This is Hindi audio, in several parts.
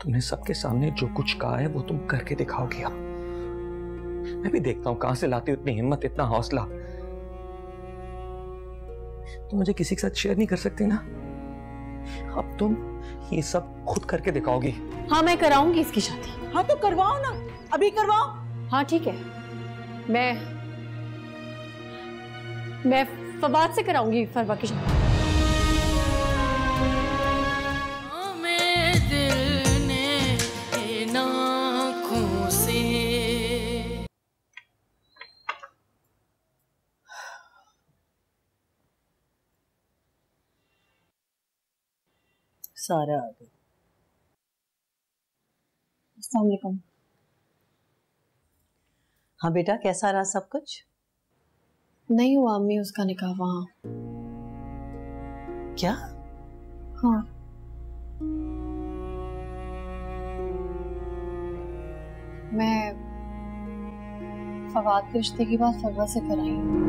तुमने सबके सामने जो कुछ कहा है वो तुम करके दिखाओगी। अब मैं भी देखता हूं कहां से लाती हो इतनी हिम्मत, इतना हौसला। तुम मुझे किसी के साथ शेयर नहीं कर सकती ना? अब तुम ये सब खुद करके दिखाओगी। हाँ, मैं कराऊंगी इसकी शादी। हाँ तो करवाओ ना, अभी करवाओ। हाँ ठीक है, मैं फवाद से कराऊंगी फरवा की शादी। सारा आ गई। अस्सलाम वालेकुम। हाँ बेटा, कैसा रहा सब कुछ? नहीं हुआ अम्मी उसका निकाह वहाँ। क्या? हाँ, मैं फवाद के रिश्ते की बात फरवा से कराई हूँ।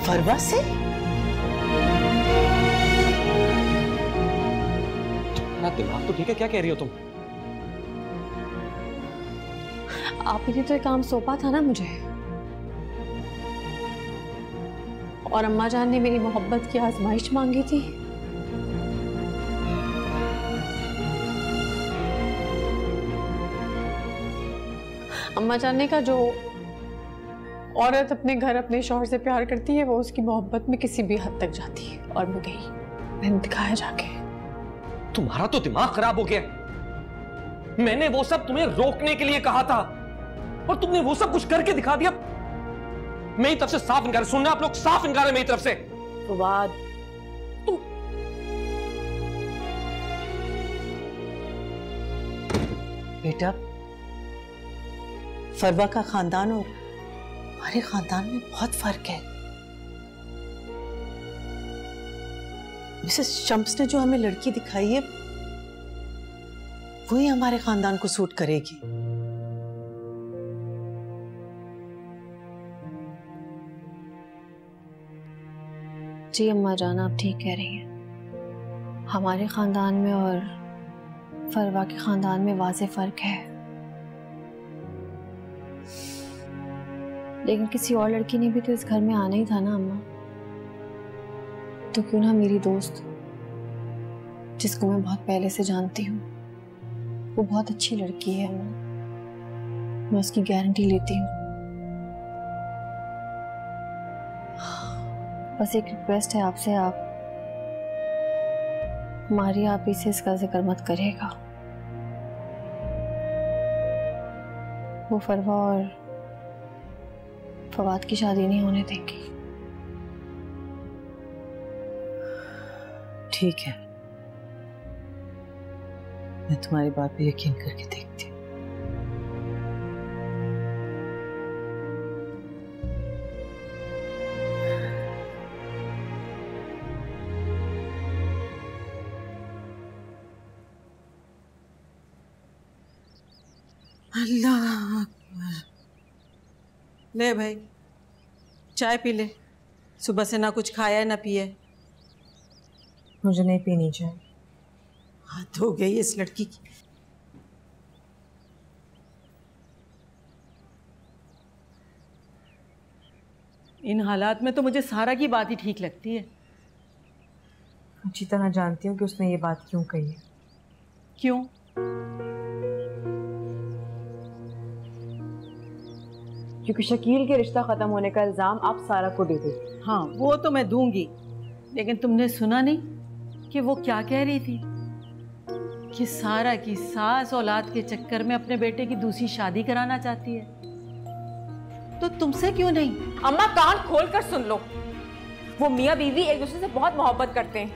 फरवा से? ना दिमाग तो ठीक है, क्या कह रही हो तुम? आप ही ने तो ये काम सौंपा था ना मुझे, और अम्मा जान ने मेरी मोहब्बत की आजमाइश मांगी थी। अम्मा जान ने कहा जो औरत अपने घर अपने शौहर से प्यार करती है वो उसकी मोहब्बत में किसी भी हद तक जाती है, और मैं गई, मैंने दिखाया जाके। तुम्हारा तो दिमाग खराब हो गया। मैंने वो सब तुम्हें रोकने के लिए कहा था और तुमने वो सब कुछ करके दिखा दिया। मेरी तरफ से साफ इनकार, सुनना आप लोग, साफ इनकार है मेरी तरफ से। फवाद, तुम बेटा, फरवा का खानदान और हमारे खानदान में बहुत फर्क है। मिसेस शम्स ने जो हमें लड़की दिखाई है वही हमारे खानदान को सूट करेगी। जी अम्मा जान, आप ठीक कह रही हैं। हमारे खानदान में और फरवा के खानदान में वाज़े फर्क है, लेकिन किसी और लड़की ने भी तो इस घर में आना ही था ना अम्मा। तो क्यों ना मेरी दोस्त, जिसको मैं बहुत पहले से जानती हूँ, वो बहुत अच्छी लड़की है अम्मा, मैं उसकी गारंटी लेती हूँ। बस एक रिक्वेस्ट है आपसे, आप हमारी आप इसे इसका जिक्र मत करिएगा। वो फरवा और फवाद की शादी नहीं होने देंगी। ठीक है, मैं तुम्हारी बात पे यकीन करके देखती हूँ। अल्लाह अकबर। ले भाई, चाय पी ले। सुबह से ना कुछ खाया ना पिए। मुझे नहीं पीनी चाय। हाथ हो गई इस लड़की की। इन हालात में तो मुझे सारा की बात ही ठीक लगती है। अच्छी तरह जानती हूँ कि उसने ये बात क्यों कही है। क्यों? क्योंकि शकील के रिश्ता खत्म होने का इल्जाम आप सारा को दे दे। हाँ, वो तो मैं दूंगी, लेकिन तुमने सुना नहीं कि वो क्या कह रही थी? कि सारा की सास औलाद के चक्कर में अपने बेटे की दूसरी शादी कराना चाहती है। तो तुमसे क्यों नहीं? अम्मा कान खोल कर सुन लो, वो मियाँ बीवी एक दूसरे से बहुत मोहब्बत करते हैं।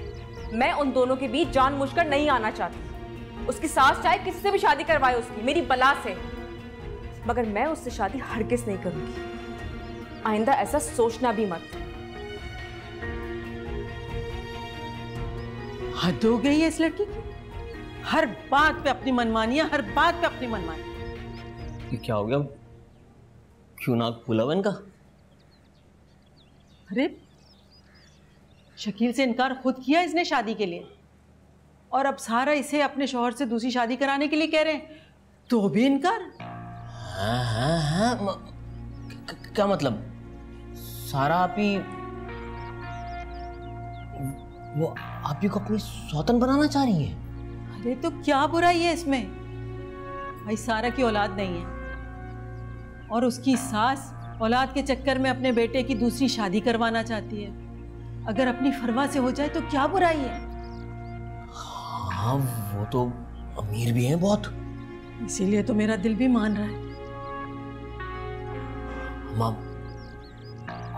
मैं उन दोनों के बीच जानबूझकर नहीं आना चाहती। उसकी सास चाहे किसी से भी शादी करवाए उसकी, मेरी बला से, मगर मैं उससे शादी हरगिज़ नहीं करूंगी। आइंदा ऐसा सोचना भी मत। हद हो गई है इस लड़की की। हर बात पे अपनी मनमानी है, हर बात पे अपनी मनमानी। ये क्या हो गया? क्यों नाक फूला हुआ इनका? अरे शकील से इनकार खुद किया इसने शादी के लिए, और अब सारा इसे अपने शौहर से दूसरी शादी कराने के लिए कह रहे हैं, तो भी इनकार। हाँ, क्या मतलब? सारा आप ही को अपनी सौतन बनाना चाह रही है? अरे तो क्या बुराई है इसमें? भाई सारा की औलाद नहीं है और उसकी सास औलाद के चक्कर में अपने बेटे की दूसरी शादी करवाना चाहती है। अगर अपनी फरवा से हो जाए तो क्या बुराई है? हाँ, वो तो अमीर भी हैं बहुत। इसीलिए तो मेरा दिल भी मान रहा है। माँ,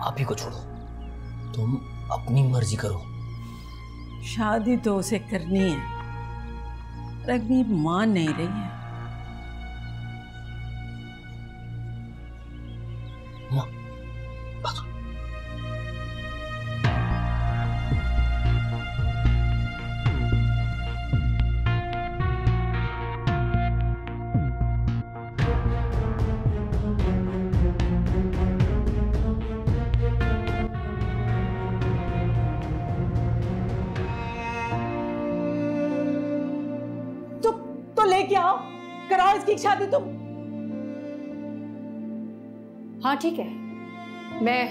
आप ही को छोड़ो, तुम अपनी मर्जी करो। शादी तो उसे करनी है, रगबीर मान नहीं रही है। माँ, बस। तो लेके आओ, कराओ इसकी शादी तुम। हाँ ठीक है, मैं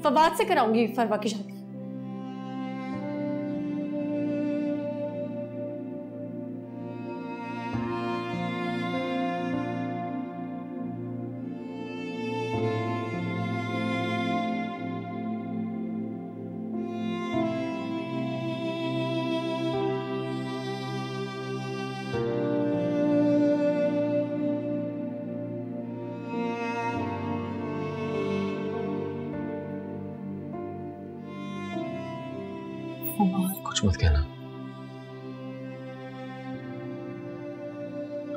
फवाद से कराऊंगी फरवा की शादी। कुछ मत कहना,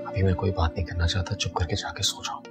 अभी मैं कोई बात नहीं करना चाहता। चुप करके जाके सो जाओ।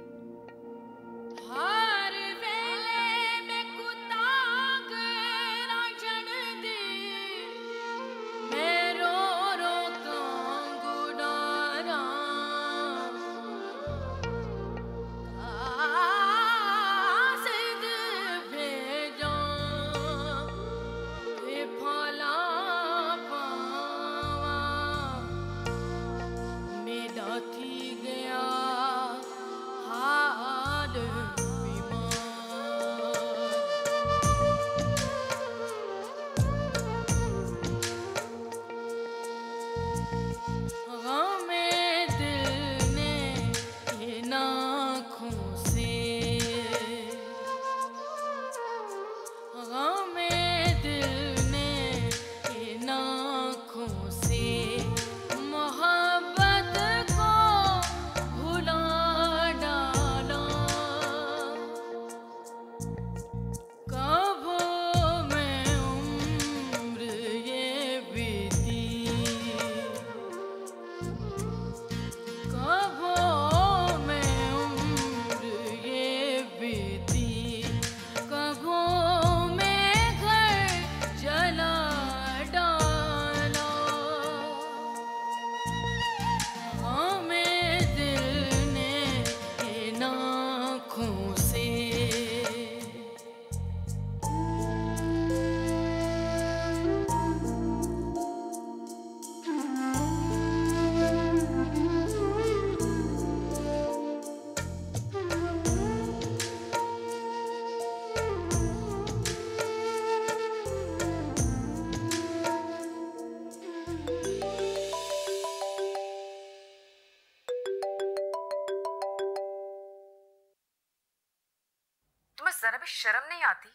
जरा भी शर्म नहीं आती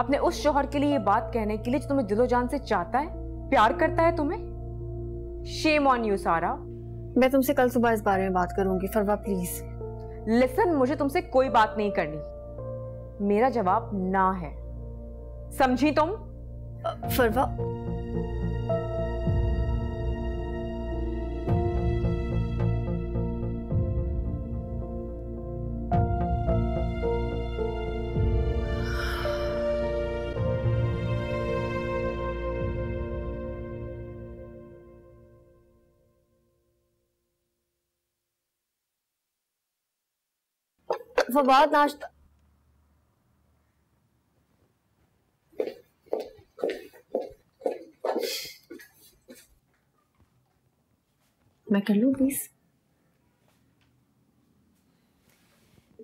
अपने उस शौहर के लिए ये बात कहने के लिए जो तुम्हें दिलो जान से चाहता है, प्यार करता है तुम्हें? शेम ऑन यू सारा। मैं तुमसे कल सुबह इस बारे में बात करूंगी फरवा, प्लीज। लिसन, मुझे तुमसे कोई बात नहीं करनी। मेरा जवाब ना है, समझी तुम? फरवा, फवाद नाश्ता। मैं कर लूं प्लीज?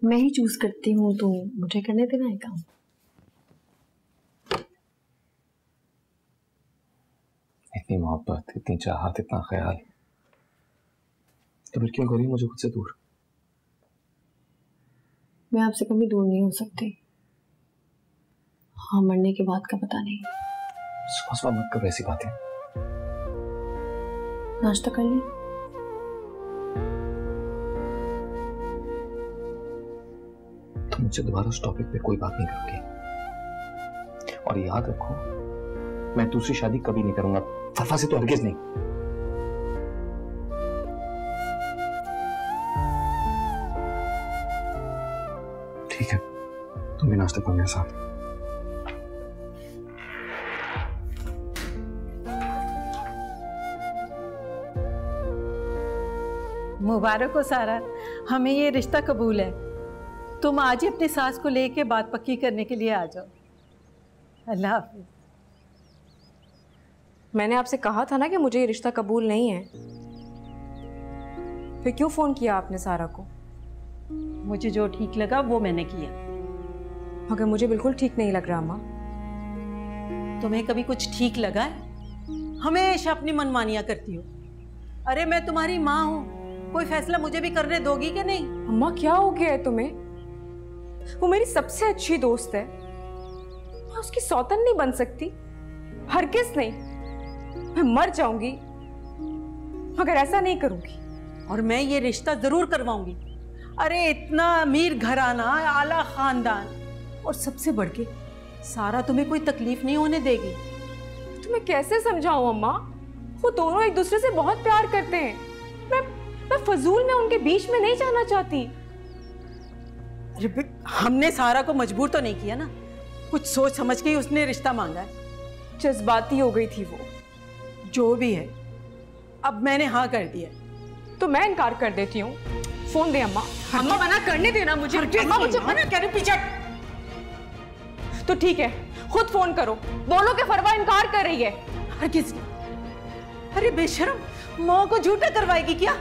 मैं ही चूज करती हूँ तो मुझे करने देना है काम। इतनी मोहब्बत, इतनी चाहत, इतना ख्याल, तो फिर क्यों करी मुझे खुद से दूर? मैं आपसे कभी दूर नहीं हो सकती। हाँ, मरने के बाद का पता नहीं। सुबह सुबह मत करो ऐसी बातें। नाश्ता कर लें? तुम मुझसे दोबारा उस टॉपिक पे कोई बात नहीं करोगे। और याद रखो, मैं दूसरी शादी कभी नहीं करूंगा, फफा से तो हरगिज नहीं। ठीक है, तुम भी नाश्ता करो मेरे साथ। मुबारक हो सारा, हमें ये रिश्ता कबूल है। तुम आज ही अपनी सास को लेके बात पक्की करने के लिए आ जाओ। अल्लाह हाफिज। मैंने आपसे कहा था ना कि मुझे ये रिश्ता कबूल नहीं है, फिर क्यों फोन किया आपने सारा को? मुझे जो ठीक लगा वो मैंने किया। मगर मुझे बिल्कुल ठीक नहीं लग रहा माँ। तुम्हें कभी कुछ ठीक लगा है? हमेशा अपनी मनमानियां करती हो। अरे मैं तुम्हारी माँ हूँ, कोई फैसला मुझे भी करने दोगी कि नहीं? अम्मा क्या हो गया है तुम्हें? वो मेरी सबसे अच्छी दोस्त है, मैं उसकी सौतन नहीं बन सकती, हरगिज़ नहीं। मैं मर जाऊंगी मगर ऐसा नहीं करूंगी। और मैं ये रिश्ता जरूर करवाऊंगी। अरे इतना अमीर घराना, आला खानदान, और सबसे बढ़ के सारा तुम्हें कोई तकलीफ नहीं होने देगी। तुम्हें कैसे समझाऊं अम्मा? वो दोनों एक दूसरे से बहुत प्यार करते हैं। मैं फजूल में उनके बीच में नहीं जाना चाहती। अरे हमने सारा को मजबूर तो नहीं किया ना, कुछ सोच समझ के ही उसने रिश्ता मांगा है। जज्बाती हो गई थी वो। जो भी है, अब मैंने हाँ कर दिया तो मैं इनकार कर देती हूँ। फोन दे अम्मा। अम्मा मना करने देना मुझे। अम्मा मुझे मना कर पीछे। तो ठीक है, खुद फोन करो, बोलो कि फरवा इनकार कर रही है। हर किस? अरे बेशरम, माँ को झूठा करवाएगी क्या?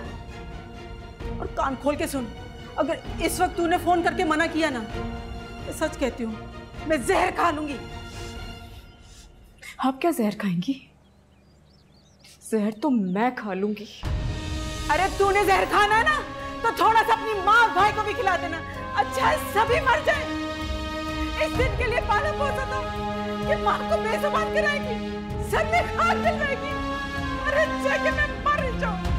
और कान खोल के सुन, अगर इस वक्त तूने फोन करके मना किया ना, मैं सच कहती हूँ मैं जहर खा लूंगी। आप क्या जहर खाएंगी? जहर तो मैं खा लूंगी। अरे तूने जहर खाना है ना, तो थोड़ा सा अपनी माँ और भाई को भी खिला देना। अच्छा है सभी मर जाए। इस दिन के लिए पाला पोसा था कि माँ को बेजुबान कराएगी, सब में खाक दिलवाएगी। अरे अच्छा कि मैं मर जाऊं।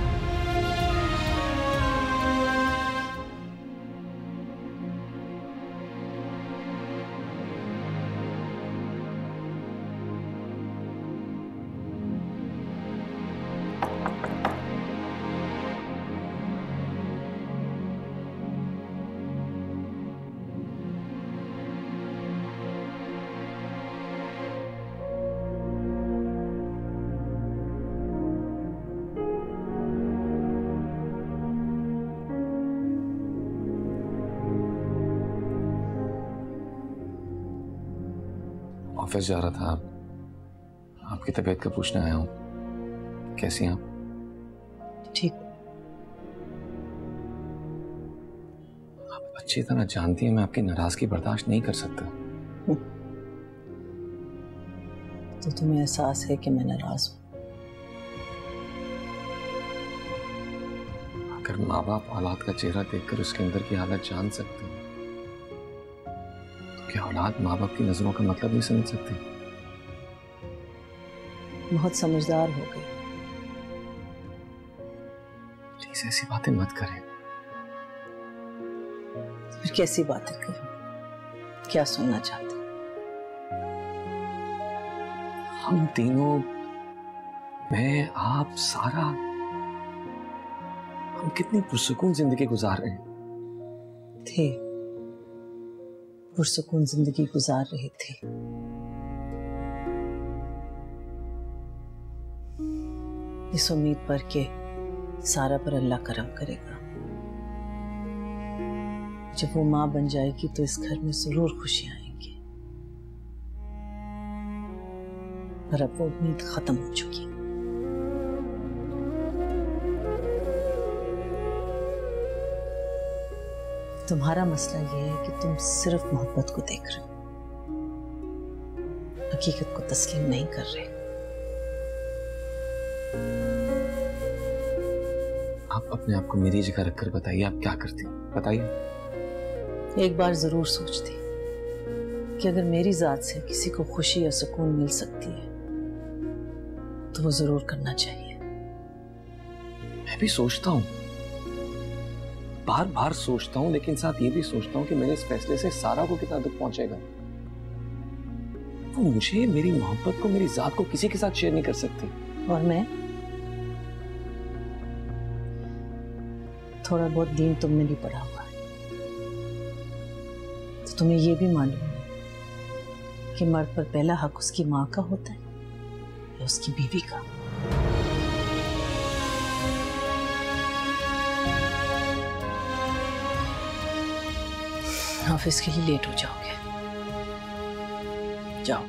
ऑफिस जा रहा था, आपकी तबीयत का पूछने आया हूँ। कैसी हैं आप? ठीक। आप अच्छी तरह जानती हैं मैं आपकी नाराजगी बर्दाश्त नहीं कर सकता। तो तुम्हें एहसास है कि मैं नाराज हूं? अगर माँ बाप औलाद का चेहरा देखकर उसके अंदर की हालत जान सकते हैं, क्या औलाद माँ बाप की नजरों का मतलब नहीं समझ सकती? बहुत समझदार हो गई। प्लीज ऐसी बातें मत करें। फिर कैसी बातें करूं? क्या सुनना चाहते? हम तीनों, मैं, आप, सारा, हम कितनी पुरसुकून जिंदगी गुजार रहे हैं। थे, पुरसुकून जिंदगी गुजार रहे थे। इस उम्मीद पर के सारा पर अल्लाह करम करेगा। जब वो माँ बन जाएगी तो इस घर में जरूर खुशियां आएंगी। पर अब वो उम्मीद खत्म हो चुकी है। तुम्हारा मसला ये है कि तुम सिर्फ मोहब्बत को देख रहे हो, हकीकत को तस्लीम नहीं कर रहे। आप अपने आप को मेरी जगह रखकर बताइए, आप क्या करती बताइए। एक बार जरूर सोचती कि अगर मेरी जात से किसी को खुशी या सुकून मिल सकती है तो वो जरूर करना चाहिए। मैं भी सोचता हूँ, बार बार सोचता हूँ, लेकिन साथ ये भी सोचता हूँ कि मेरे इस फैसले से सारा को कितना दुख पहुंचेगा। वो मुझे, मेरी मोहब्बत को, मेरी जात को किसी के साथ शेयर नहीं कर सकती। और मैं थोड़ा बहुत दीन तुमने भी पढ़ा हुआ है, तो तुम्हें ये भी मालूम है कि मर्द पर पहला हक उसकी माँ का होता है या उसकी बीवी का। ऑफिस के लिए लेट हो जाओगे, जाओ।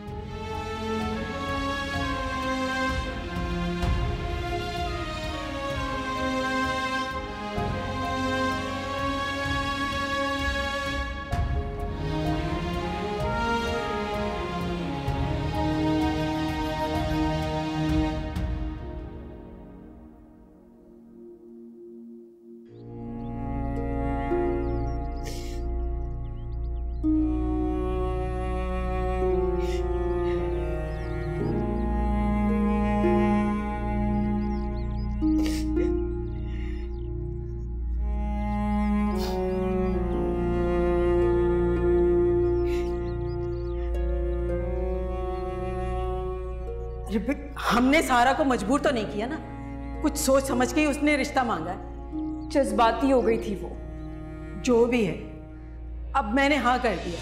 हमने सारा को मजबूर तो नहीं किया ना, कुछ सोच समझ के ही उसने रिश्ता मांगा है। जज्बाती हो गई थी वो। जो भी है, अब मैंने हाँ कर दिया।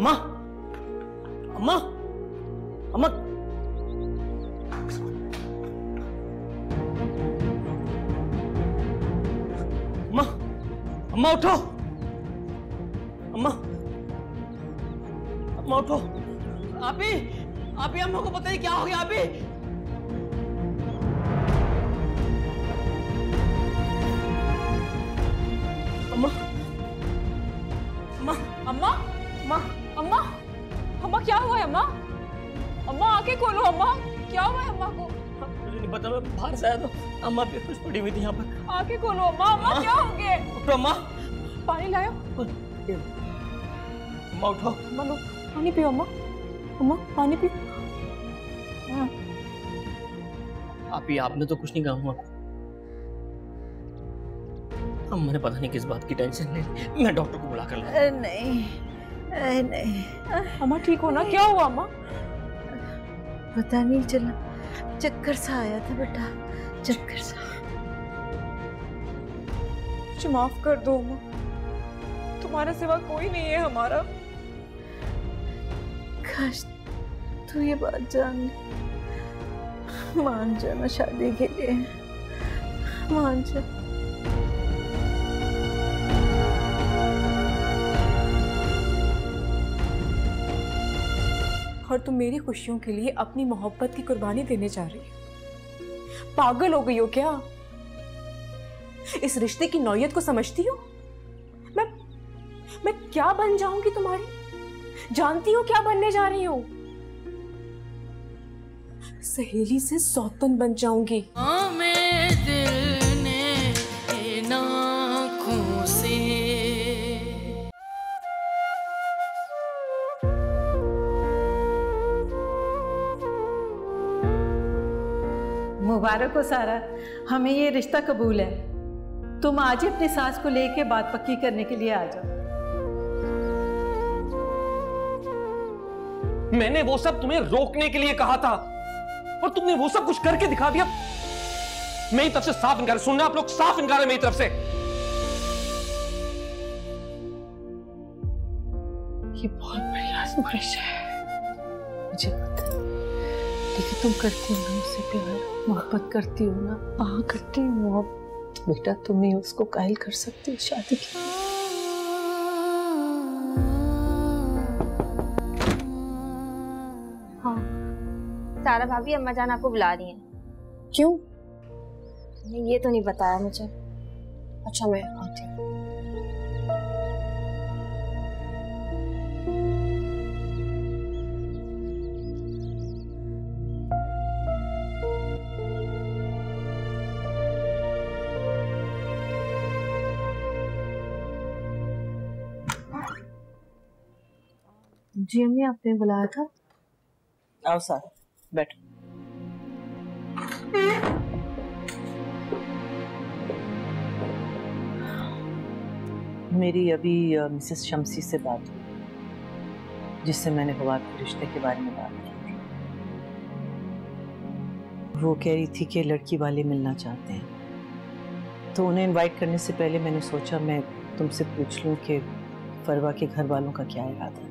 अम्मा, अम्मा, अम्मा, अम्मा, अम्मा उठो, अम्मा, अम्मा उठो। आपी, आपी, अम्मा को पता नहीं क्या हो गया। आपी, अम्मा, अम्मा, अम्मा, अम्मा, अम्मा, अम्मा क्या हुआ है अम्मा? अम्मा आंखें खोलो अम्मा, क्या हुआ है अम्मा को? मुझे नहीं पता, मैं बाहर से आया था, अम्मा बेहोश पड़ी हुई थी यहाँ पर। आंखें खोलो अम्मा, अम्मा क्या हो गया? उठो अम्मा, पानी लाओ। अम्मा उठो। अम्मा लो, पानी पियो अम्मा, अम्मा पानी पियो। आपी, आपने तो कुछ नहीं कहा अम्मा। अम्मा ने पता नहीं किस बात की टेंशन ले ली। मैं डॉक्टर को बुला कर लाऊं। नहीं, नहीं, अम्मा ठीक हो ना? क्या हुआ अम्मा? पता नहीं चला, चक्कर सा आया था बेटा, चक्कर सा। मुझे माफ कर दो अम्मा, तुम्हारे सिवा कोई नहीं है हमारा। काश तू ये बात जान ले, मान जाना शादी के लिए, मान जा। और तुम मेरी खुशियों के लिए अपनी मोहब्बत की कुर्बानी देने जा रही हो? पागल हो गई हो क्या? इस रिश्ते की नौयत को समझती हो? मैं क्या बन जाऊंगी तुम्हारी? जानती हो क्या बनने जा रही हूं? सहेली से सौतन बन जाऊंगी। मुबारक हो सारा, हमें ये रिश्ता कबूल है। तुम आज ही अपनी सास को लेके बात पक्की करने के लिए आ जाओ। मैंने वो सब तुम्हें रोकने के लिए कहा था और तुमने वो सब कुछ करके दिखा दिया। मेरी तरफ से साफ इनकार, सुनना आप लोग, साफ इनकार है मेरी तरफ से। ये बहुत बड़ी आजमाइश है, मुझे पता है, लेकिन तुम करती हो ना उससे प्यार, मोहब्बत करती हो ना? हाँ करती हूँ। तो बेटा तुम ही उसको कायल कर सकती हो शादी की। हाँ सारा भाभी, अम्मा जान आपको बुला रही हैं। क्यों? ये तो नहीं बताया मुझे। अच्छा मैं आती हूँ। जी अम्मी, आपने बुलाया था? आओ सारा, बैठो। मेरी अभी मिसेस शम्सी से बात हुई, जिससे मैंने फवाद के रिश्ते के बारे में बात की थी। वो कह रही थी कि लड़की वाले मिलना चाहते हैं, तो उन्हें इनवाइट करने से पहले मैंने सोचा मैं तुमसे पूछ लूं कि फरवा के घर वालों का क्या इरादा है।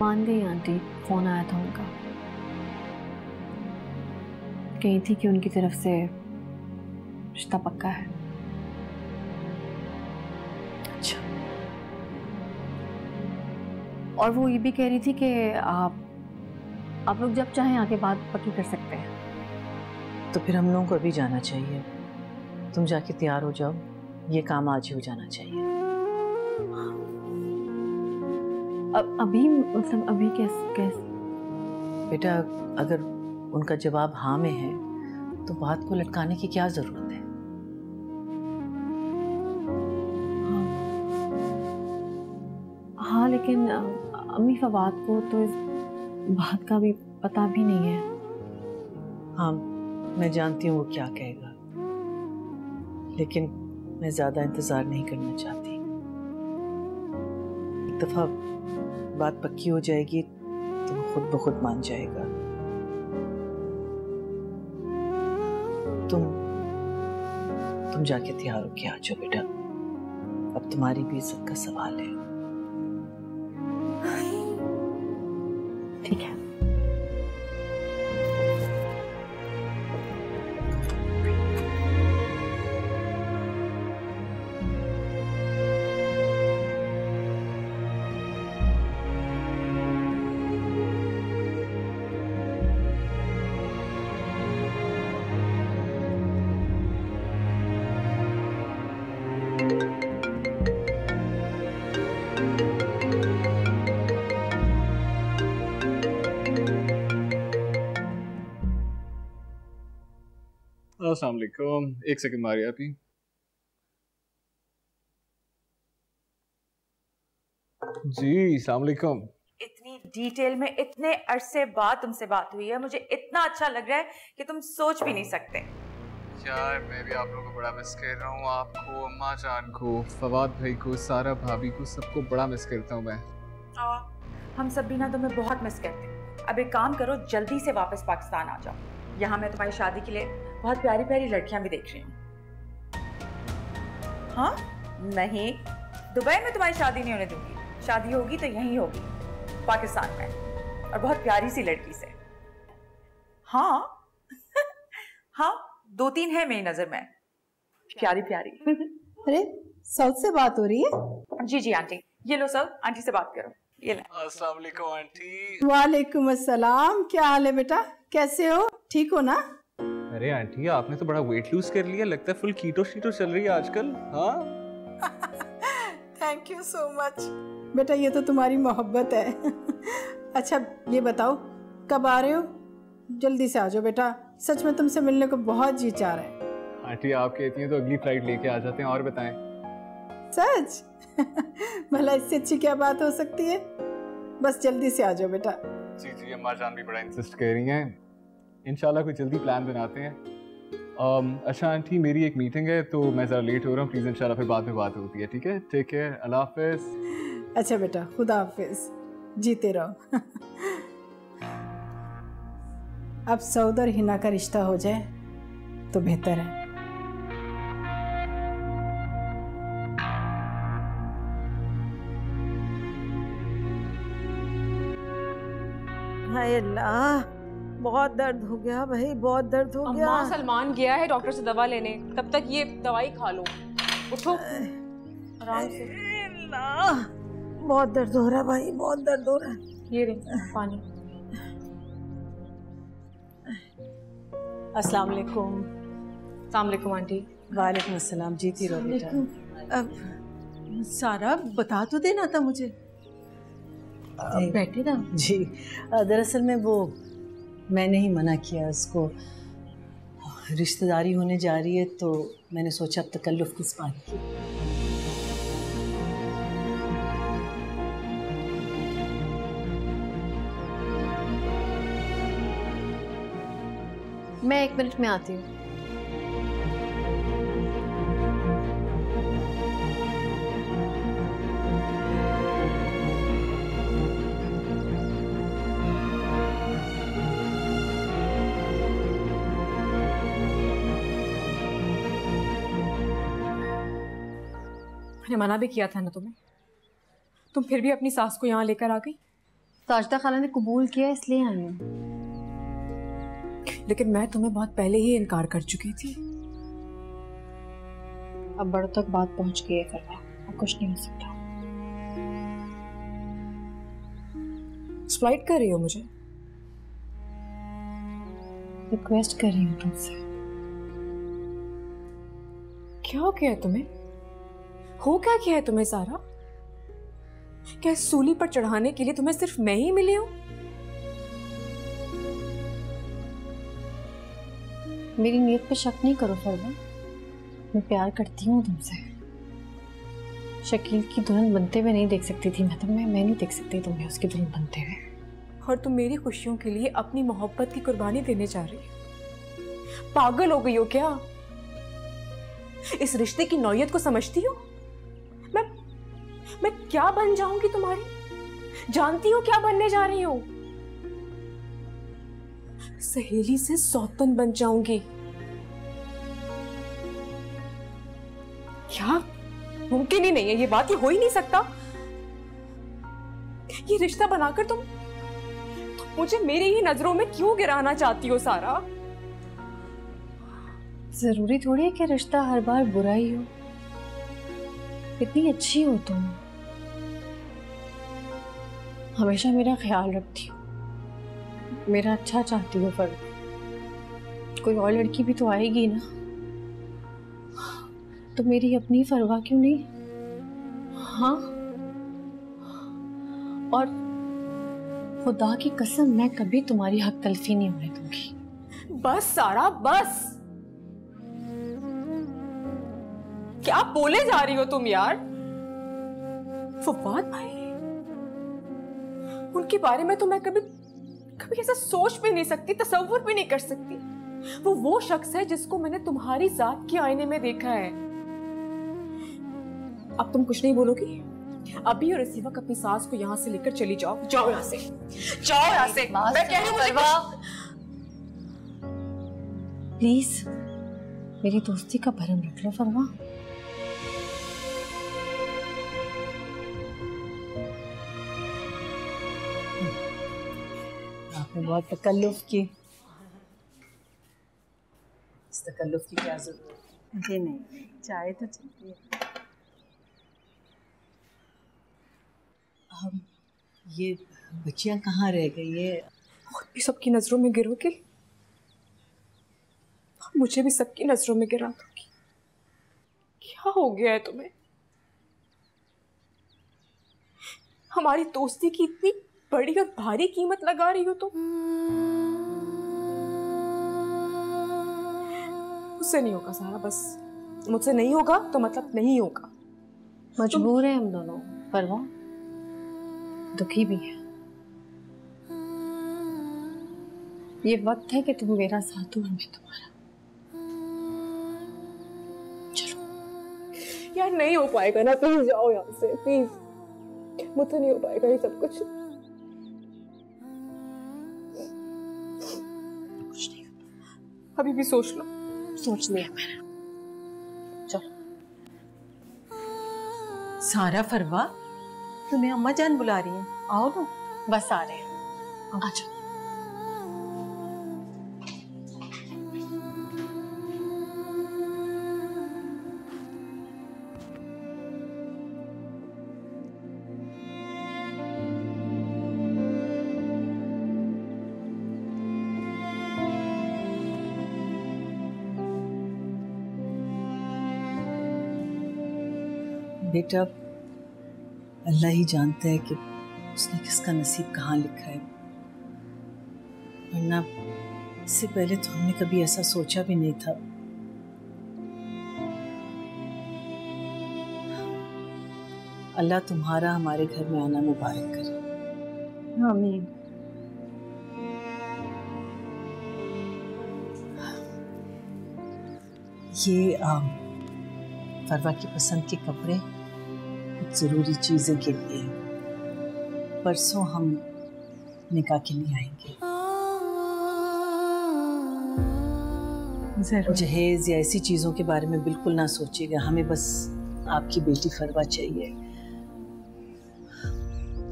मान गई आंटी, फोन आया था उनका, कही थी कि उनकी तरफ से रिश्ता पक्का है। अच्छा, और वो ये भी कह रही थी कि आप लोग जब चाहें आके बात पक्की कर सकते हैं। तो फिर हम लोगों को अभी जाना चाहिए। तुम जाके तैयार हो जाओ, ये काम आज ही हो जाना चाहिए। अभी मतलब अभी कैसे? बेटा अगर उनका जवाब हाँ में है तो बात को लटकाने की क्या जरूरत है? हाँ लेकिन अम्मी फवाद को तो इस बात का भी पता भी नहीं है। हाँ मैं जानती हूँ वो क्या कहेगा, लेकिन मैं ज्यादा इंतजार नहीं करना चाहती। एक दफा बात पक्की हो जाएगी तो वो खुद ब खुद मान जाएगा। तुम जाके तैयार होके आ जाओ बेटा, अब तुम्हारी भी इज्जत का सवाल है। ठीक है। अस्सलाम वालेकुम, एक सेकंड मारिए आप ही। जी अस्सलाम वालेकुम। इतनी डिटेल में इतने अरसे बाद तुमसे बात हुई है, मुझे इतना अच्छा लग रहा है कि तुम सोच भी नहीं सकते। यार मैं भी आप लोगों को बड़ा मिस कर रहा हूँ, आपको, अम्मा जान को, फवाद भाई को, सारा भाभी को, सबको बड़ा मिस करता हूँ मैं। हम सब भी ना तुम्हें बहुत मिस करते हैं। अब एक काम करो, जल्दी से वापस पाकिस्तान आ जाओ। यहाँ मैं तुम्हारी शादी के लिए बहुत प्यारी प्यारी लड़कियां भी देख रही हूँ। हाँ नहीं, दुबई में तुम्हारी शादी नहीं होने दूंगी। शादी होगी तो यहीं होगी, पाकिस्तान में, और बहुत प्यारी सी लड़की से। हाँ हाँ 2-3 है मेरी नजर में, प्यारी प्यारी। अरे साउथ से बात हो रही है? जी जी आंटी, ये लो सब, आंटी से बात करो। ये ले। अस्सलाम वालेकुम आंटी। वालेकुम अस्सलाम, क्या हाल है बेटा, कैसे हो, ठीक हो ना? अरे आंटी आपने तो बड़ा वेट लूज कर लिया, लगता है फुल कीटो शीटो चल रही है आजकल। हाँ थैंक यू सो मच बेटा, ये तो तुम्हारी मोहब्बत है। अच्छा ये बताओ कब आ रहे हो? जल्दी से आ जाओ बेटा, सच में तुमसे मिलने को बहुत जी चाह रहा है। आंटी आप कहती हैं तो अगली फ्लाइट लेके आ जाते हैं। और बताएं। सच? भला इससे अच्छी क्या बात हो सकती है? बस जल्दी से आ जाओ बेटा। जी जी अम्मा जान भी बड़ा इंसिस्ट कर रही हैं। इंशाल्लाह कोई जल्दी प्लान बनाते हैं। अच्छा आंटी, मेरी एक मीटिंग है तो मैं ज़रा लेट हो रहा हूँ, प्लीज़ इंशाल्लाह फिर बाद में बात होती है, ठीक है? टेक केयर, अल्लाह हाफिज़। अच्छा बेटा, खुदा हाफिज, जीते रहो। अब सऊद और हिना का रिश्ता हो जाए तो बेहतर है। हाय अल्लाह, बहुत दर्द हो गया भाई, बहुत दर्द हो गया। अम्मा, सलमान गया है डॉक्टर से दवा लेने, तब तक ये दवाई खा लो। उठो आराम से। अल्लाह, बहुत दर्द हो रहा भाई, बहुत दर्द हो रहा है। ये ले पानी। अस्सलाम वालेकुम। अस्सलाम वालेकुम आंटी। वालेकुम अस्सलाम, जीती रहो बेटा। अब सारा बता तो देना था मुझे। बैठे ना। जी, दरअसल में वो मैंने ही मना किया उसको, रिश्तेदारी होने जा रही है तो मैंने सोचा अब तकल्लुफ़ किस बात की। मैं 1 मिनट में आती हूँ। मैंने मना भी किया था ना तुम्हें, तुम फिर भी अपनी सास को यहाँ लेकर आ गई। साजिदा खाला ने कबूल किया इसलिए आई हूँ। लेकिन मैं तुम्हें बहुत पहले ही इनकार कर चुकी थी। अब बड़ों तक बात पहुंच गई है फरवा, अब कुछ नहीं हो सकता। एक्सप्लॉइट कर रही हो मुझे? रिक्वेस्ट कर रही हूँ तुमसे। क्या हो गया है तुम्हें? हो क्या किया है तुम्हें सारा? क्या इस सूली पर चढ़ाने के लिए तुम्हें सिर्फ मैं ही मिली हूँ? मेरी नीयत पे शक नहीं करो फरवा, मैं प्यार करती हूँ तुमसे। शकील की दुल्हन बनते हुए नहीं देख सकती थी मैं नहीं देख सकती तुम्हें उसकी दुल्हन बनते हुए। और तुम मेरी खुशियों के लिए अपनी मोहब्बत की कुर्बानी देने जा रही हो? पागल हो गई हो क्या? इस रिश्ते की नौयत को समझती हो? मैं क्या बन जाऊंगी तुम्हारी? जानती हो क्या बनने जा रही हूं? सहेली से सौतन बन जाऊंगी। क्या? मुमकिन ही नहीं है ये बात, ये हो ही नहीं सकता। ये रिश्ता बनाकर तुम मुझे मेरी ही नजरों में क्यों गिराना चाहती हो सारा? जरूरी थोड़ी है कि रिश्ता हर बार बुरा ही हो। इतनी अच्छी हो तुम, हमेशा मेरा ख्याल रखती हो, मेरा अच्छा चाहती हो। पर कोई और लड़की भी तो आएगी ना, तो मेरी अपनी फरवा क्यों नहीं? हाँ, और खुदा की कसम मैं कभी तुम्हारी हक तलफी नहीं होने दूंगी। बस सारा, बस। क्या बोले जा रही हो तुम यार? फवाद भाई, उनके बारे में तो मैं कभी ऐसा सोच भी नहीं सकती, तसव्वुर भी नहीं कर सकती। वो शख्स है जिसको मैंने तुम्हारी जात के आईने में देखा है। अब तुम कुछ नहीं बोलोगी? अभी और इसी वक्त अपनी सास को यहाँ से लेकर चली जाओ। जाओ यहाँ से, जाओ यहाँ से। मैं कह रही हूँ प्लीज मेरी दोस्ती का भरम रख लो फरवा। आपने बहुत तकल्लुफ़ की, इस तकल्लुफ़ की क्या जरूरत है? नहीं, चाय तो चलती है। हम ये बच्चियां कहाँ रह गई है? खुद भी सबकी नजरों में गिरोगी, मुझे भी सबकी नजरों में गिरा दोगी। क्या हो गया है तुम्हें? हमारी दोस्ती की इतनी बड़ी और भारी कीमत लगा रही हो तुम। मुझसे नहीं होगा सारा, बस मुझसे नहीं होगा तो मतलब नहीं होगा। मजबूर है हम दोनों फरवा, दुखी भी है। ये वक्त है कि तुम मेरा साथ दो और मैं तुम्हारा। यार नहीं हो पाएगा ना, प्लीज जाओ यहाँ से, प्लीज। मुझसे नहीं हो पाएगा ये सब कुछ। अभी भी सोच लो। सोच लिया मैंने। चलो। सारा, फरवा, तुम्हें अम्मा जान बुला रही हैं, आओ ना। बस आ रहे हैं, आ जाओ। बेटा, अल्लाह ही जानता है कि उसने किसका नसीब कहाँ लिखा है, वरना इससे पहले तो हमने कभी ऐसा सोचा भी नहीं था। अल्लाह तुम्हारा हमारे घर में आना मुबारक करे। आमीन। ये फरवा की पसंद के कपड़े कुछ ज़रूरी चीज़ें के लिए, परसों हम निकाह के लिए आएंगे। जहेज या ऐसी चीज़ों के बारे में बिल्कुल ना सोचिएगा, हमें बस आपकी बेटी फरवा चाहिए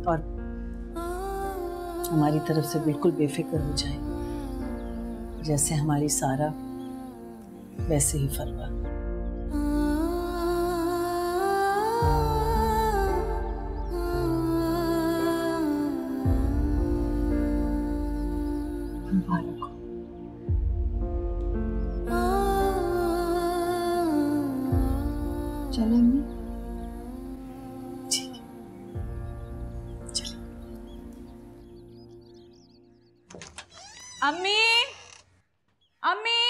और हमारी तरफ से बिल्कुल बेफिक्र हो जाए। जैसे हमारी सारा वैसे ही फरवा। चलेंगे? ठीक है, चलिए। अम्मी, अम्मी,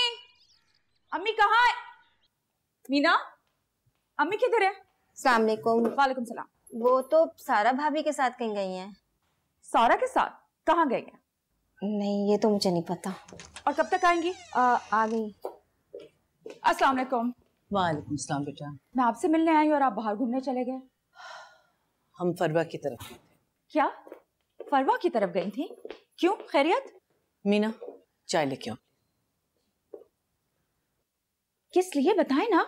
अम्मी कहाँ है? मीना, अम्मी किधर है? अस्सलाम वालेकुम। वालेकुम सलाम। वो तो सारा भाभी के साथ कहीं गई हैं। सारा के साथ? कहाँ गई हैं? नहीं, ये तो मुझे नहीं पता। और कब तक आएंगी? आ गई। अस्सलाम वालेकुम। वालेकुम सलाम बेटा। मैं आपसे मिलने आई और आप बाहर घूमने चले गए। हम फरवा की तरफ। क्या? फरवा की तरफ गई थी? क्यों, खैरियत? मीना, चाय लेके आओ। किस लिए, बताएं ना।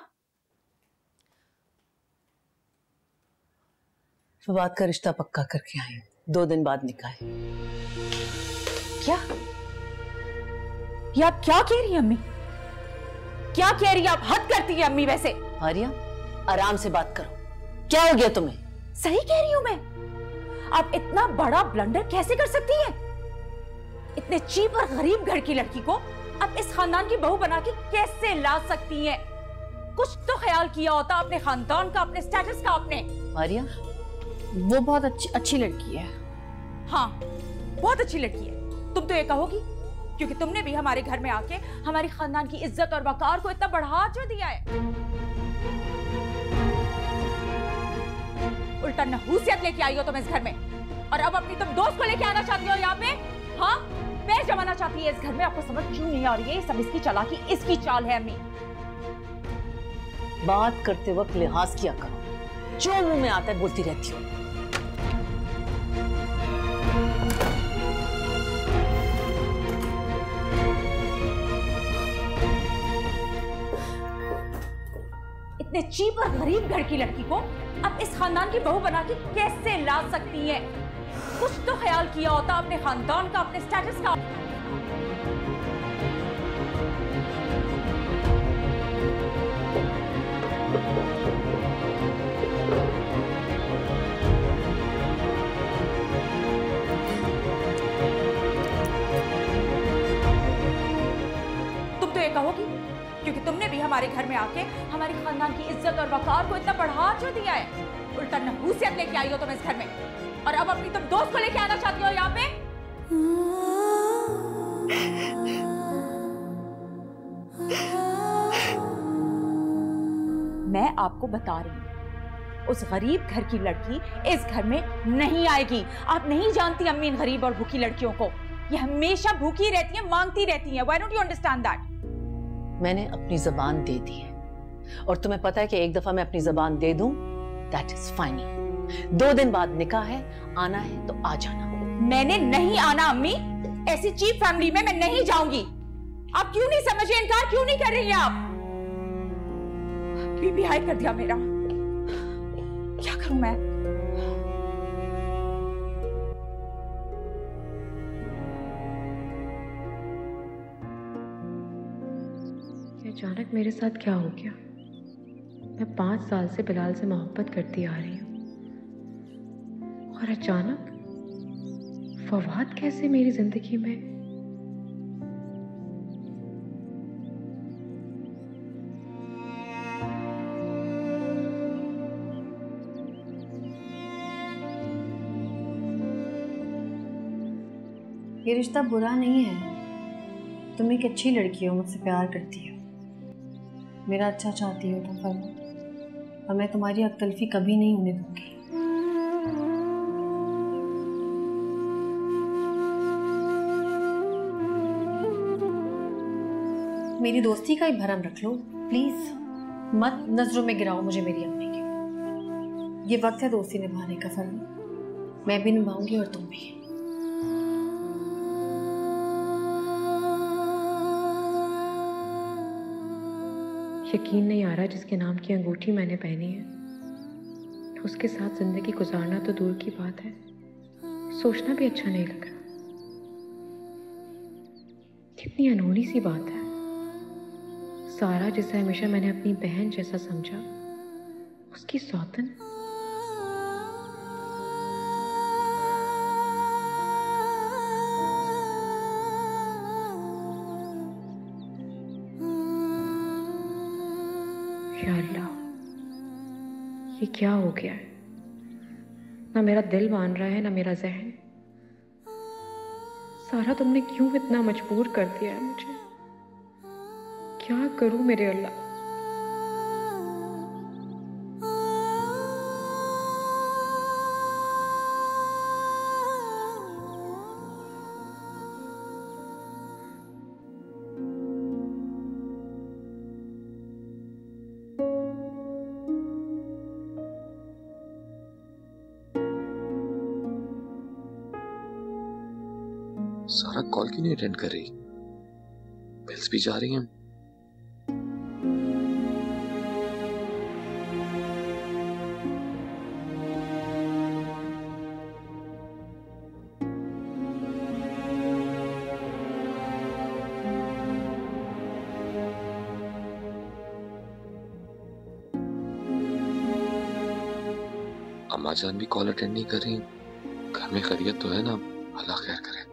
फवाद का रिश्ता पक्का करके आई, 2 दिन बाद निकाह है। क्या? ये आप क्या कह रही हैं अम्मी? क्या कह रही है आप? हद करती है अम्मी वैसे। आर्या, आराम से बात करो, क्या हो गया तुम्हें? सही कह रही हूं मैं। आप इतना बड़ा ब्लंडर कैसे कर सकती हैं? इतने चीप और गरीब घर की लड़की को आप इस खानदान की बहू बना के कैसे ला सकती हैं? कुछ तो ख्याल किया होता अपने खानदान का, अपने स्टेटस का आपने। आर्या, वो बहुत अच्छी लड़की है। हाँ, बहुत अच्छी लड़की है। तुम तो ये कहोगी क्योंकि तुमने भी हमारे घर में आके हमारी खानदान की इज्जत और वकार को इतना बढ़ा जो दिया है। उल्टा नहूसियत लेके आई हो तुम इस घर में, और अब अपनी तुम दोस्त को लेके आना चाहती हो यहाँ पे। हाँ, पैर जमाना चाहती है इस घर में। आपको समझ क्यों नहीं आ रही है? सब इसकी चालाकी, इसकी चाल है अम्मी। बात करते वक्त लिहाज किया करो, जो मुंह में आता है बोलती रहती हो। इतने चीप और गरीब घर की लड़की को अब इस खानदान की बहू बना के कैसे ला सकती है? कुछ तो ख्याल किया होता अपने खानदान का, अपने स्टेटस का। तुम तो ये कहोगी क्योंकि तुमने भी हमारे घर में आके हमारी खानदान की इज्जत और वकार को इतना बढ़ा जो दिया है। उल्टा नहूसियत लेके आई हो तुम इस घर में, और अब अपनी तुम दोस्त को लेके आना चाहती हो यहाँ पे। मैं आपको बता रही हूँ, उस गरीब घर की लड़की इस घर में नहीं आएगी। आप नहीं जानती अम्मी इन गरीब और भूखी लड़कियों को। ये हमेशा भूखी रहती है, मांगती रहती है। Why don't you understand that? मैंने अपनी जबान दे दी है और तुम्हें पता है कि एक दफा मैं अपनी जबान दे दूं, that is final। 2 दिन बाद निकाह है, आना है तो आ जाना। मैंने नहीं आना अम्मी, ऐसी चीप फैमिली में मैं नहीं जाऊंगी। आप क्यों नहीं समझ रहे, इनकार क्यों नहीं कर रही हैं आप? बीबी हाई कर दिया मेरा, क्या करूं मैं? अचानक मेरे साथ क्या हो गया? मैं 5 साल से बिलाल से मोहब्बत करती आ रही हूँ और अचानक फवाद कैसे मेरी जिंदगी में? ये रिश्ता बुरा नहीं है। तुम एक अच्छी लड़की हो, मुझसे प्यार करती हो, मेरा अच्छा चाहती हो तुम फरमा, और मैं तुम्हारी अकतलफी कभी नहीं होने दूंगी। मेरी दोस्ती का ही भरम रख लो प्लीज, मत नजरों में गिराओ मुझे मेरी अम्मी की। ये वक्त है दोस्ती निभाने का फरमा, मैं भी निभाऊंगी और तुम भी। यकीन नहीं आ रहा जिसके नाम की अंगूठी मैंने पहनी है, तो उसके साथ जिंदगी गुजारना तो दूर की बात है, सोचना भी अच्छा नहीं लग रहा। कितनी अनहोनी सी बात है। सारा जिसे हमेशा मैंने अपनी बहन जैसा समझा, उसकी सौतन। या अल्लाह, ये क्या हो गया है? ना मेरा दिल मान रहा है ना मेरा जहन। सारा तुमने क्यों इतना मजबूर कर दिया है मुझे? क्या करूं मेरे अल्लाह? सारा कॉल क्यों नहीं अटेंड कर रही? बिल्स भी जा रही हैं। अम्मा जान भी कॉल अटेंड नहीं कर रही। घर में खैरियत तो है ना? अल्लाह खैर करे।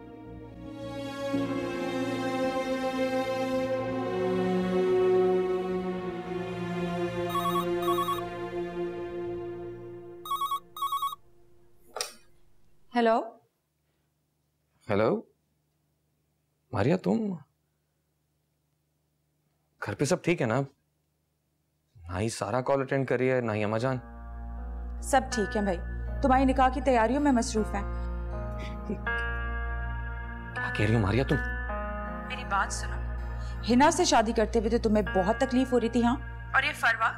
हेलो हेलो मारिया, तुम घर पे सब ठीक है ना? ना ही सारा कॉल अटेंड करी है, ना ही अम्मा जान। सब ठीक है भाई, तुम्हारी निकाह की तैयारियों में मसरूफ हैं। क्या कह रही हो मारिया तुम? मेरी बात सुनो, हिना से शादी करते हुए तो तुम्हें बहुत तकलीफ हो रही थी, हाँ? और ये फरवा,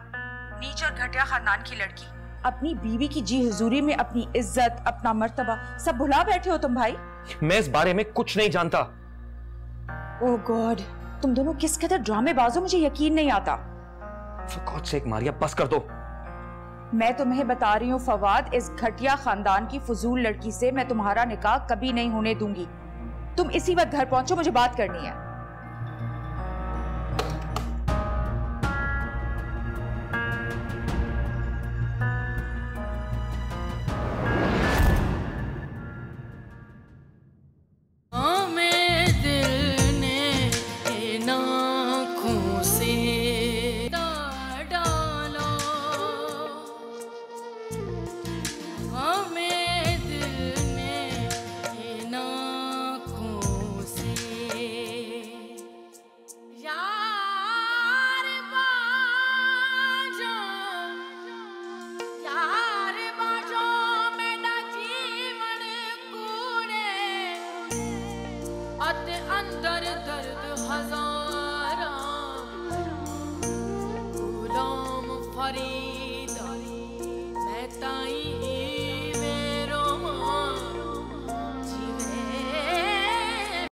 नीच और घटिया खानदान की लड़की, अपनी बीवी की जी हुजूरी में अपनी इज्जत, अपना मर्तबा सब भुला बैठे हो तुम भाई। मैं इस बारे में कुछ नहीं जानता। ओह गॉड, तुम दोनों किस कदर ड्रामेबाज हो, मुझे यकीन नहीं आता। For God's sake मारिया, बस कर दो। मैं तुम्हें बता रही हूँ फवाद, इस घटिया खानदान की फजूल लड़की से मैं तुम्हारा निकाह कभी नहीं होने दूंगी। तुम इसी वक्त घर पहुंचो, मुझे बात करनी है। ते अंदर दर्द हजारा गुलाम फरीदा मैं ताई